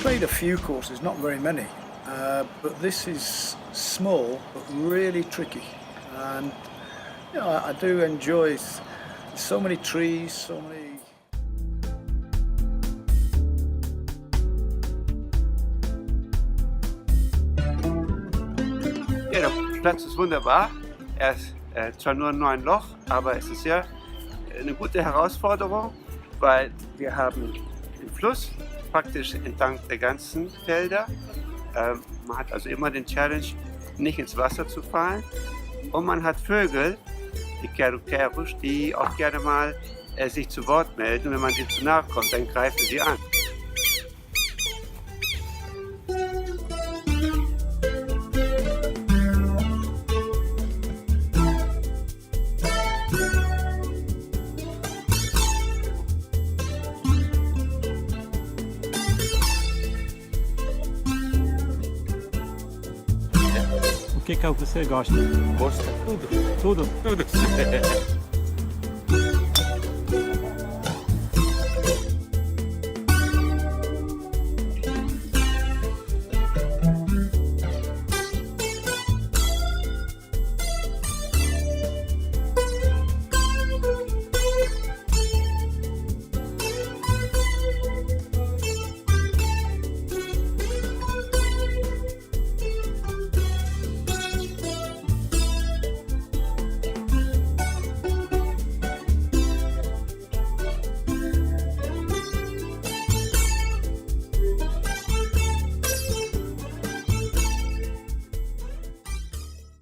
played a few courses, not very many, but this is small but really tricky, and you know, I do enjoy so many trees, so many. Ja, der Platz ist wunderbar. Er ist zwar nur ein Loch, aber es ist ja eine gute Herausforderung, weil wir haben den Fluss praktisch entlang der ganzen Felder. Man hat also immer den Challenge, nicht ins Wasser zu fallen. Und man hat Vögel, die Queruqueros, die auch gerne mal sich zu Wort melden. Wenn man denen zu nahe kommt, dann greifen sie an. O que você gosta? Gosta Tudo? tudo.